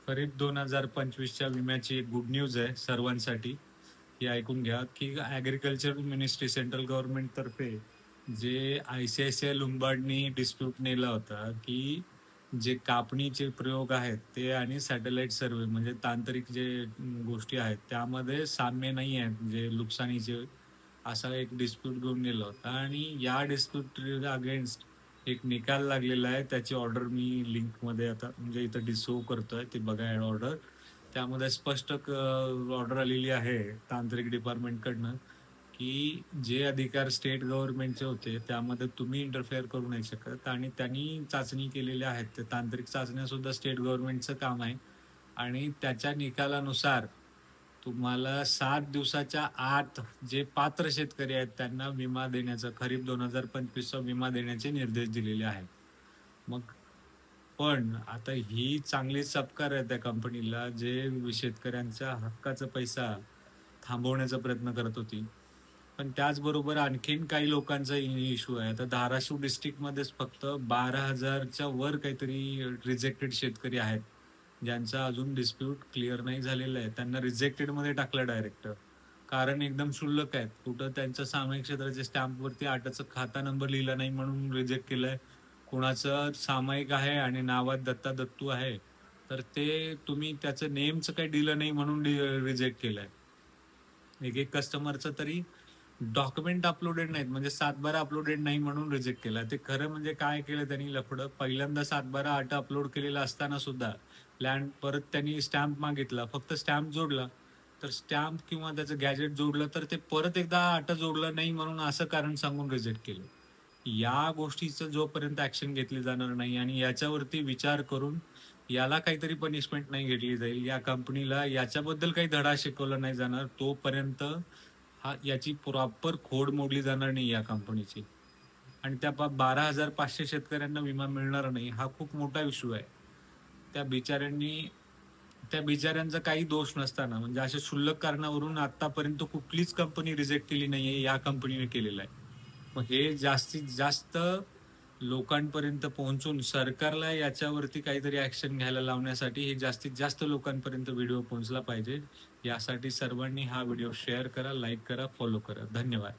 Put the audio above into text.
खरीप 2025च्या विम्याची एक good news आहे सर्वांसाठी. हे ऐकून घ्या, की ॲग्रीकल्चर मिनिस्ट्री सेंट्रल गव्हर्नमेंट तर्फे जे आय-सी-आय-सी-आय लुंबार्डनी डिस्प्यूट नेला होता, की जे कापणीचे प्रयोग आहेत ते आणि सॅटेलाईट सर्व्हे म्हणजे तांत्रिक जे गोष्टी आहेत त्यामध्ये साम्य नाही आहेत, जे नुकसानीचे असा एक डिस्प्यूट घेऊन नेला होता आणि या डिस्प्यूट अगेन्स्ट एक निकाल लागलेला आहे. त्याची ऑर्डर मी लिंकमध्ये आता म्हणजे इथं शो करतोय, ते बघा ऑर्डर. त्यामध्ये स्पष्ट ऑर्डर आलेली आहे तांत्रिक डिपार्टमेंटकडनं, की जे अधिकार स्टेट गव्हर्नमेंटचे होते त्यामध्ये तुम्ही इंटरफेअर करू नाही शकत आणि त्यांनी चाचणी केलेल्या आहेत. ते तांत्रिक चाचण्या सुद्धा स्टेट गव्हर्नमेंटचं काम आहे आणि त्याच्या निकालानुसार तुम्हाला 7 दिवसाच्या आत जे पात्र शेतकरी आहेत त्यांना विमा देण्याचा खरीप 2025चा विमा देण्याचे निर्देश दिलेले आहेत. मग पण आता ही चांगली चपकार आहे त्या कंपनीला, जे शेतकऱ्यांच्या हक्काचा पैसा थांबवण्याचा प्रयत्न करत होती. पण त्याचबरोबर आणखीन काही लोकांचा इश्यू आहे. आता धाराशिव डिस्ट्रिक्टमध्येच फक्त 12,000च्या वर काहीतरी रिजेक्टेड शेतकरी आहेत, ज्यांचा अजून डिस्प्यूट क्लिअर नाही झालेला आहे. त्यांना रिजेक्टेडमध्ये टाकलं डायरेक्ट. कारण एकदम क्षुल्लक आहेत. कुठं त्यांच्या सामायिक क्षेत्राच्या स्टॅम्पवरती 8चा खाता नंबर लिहिला नाही म्हणून रिजेक्ट केलंय. कुणाचं सामायिक आहे आणि नावात दत्ता दत्तू आहे, तर ते तुम्ही त्याचं नेमचं काही दिलं नाही म्हणून रिजेक्ट केलंय. एक कस्टमरचं तरी डॉक्युमेंट अपलोडेड नाहीत, म्हणजे 7/12 अपलोडेड नाही म्हणून रिजेक्ट केला. ते खरं म्हणजे काय केलं त्यांनी लफडं, पहिल्यांदा 7/12 अपलोड केलेला असताना सुद्धा लँड परत त्यांनी स्टॅम्प मागितला, फक्त स्टॅम्प जोडला, तर स्टॅम्प किंवा त्याचं गॅजेट जोडलं तर ते परत एकदा 8 जोडलं नाही म्हणून असं कारण सांगून रिजेक्ट केलं. या गोष्टीचं जोपर्यंत ऍक्शन घेतली जाणार नाही आणि याच्यावरती विचार करून याला काहीतरी पनिशमेंट नाही घेतली जाईल, या कंपनीला याच्याबद्दल काही धडा शिकवला नाही जाणार, तोपर्यंत याची प्रॉपर खोड मोडली जाणार नाही या कंपनीची. आणि त्या 12,500 शेतकऱ्यांना विमा मिळणार नाही, हा खूप मोठा इश्यू आहे. त्या बिचाऱ्यांनी त्या बिचाऱ्यांचा काही दोष नसताना म्हणजे अशा क्षुल्लक कारणावरून आतापर्यंत कुठलीच कंपनी रिजेक्ट केली नाहीये, या कंपनीने केलेलं आहे. मग हे जास्तीत जास्त लोकांपर्यंत पोहोचून सरकारला याच्यावरती काहीतरी ऍक्शन घ्यायला लावण्यासाठी हे जास्तीत जास्त लोकांपर्यंत व्हिडिओ पोहोचला पाहिजे. यासाठी सर्वांनी हा व्हिडिओ शेअर करा, लाईक करा, फॉलो करा. धन्यवाद.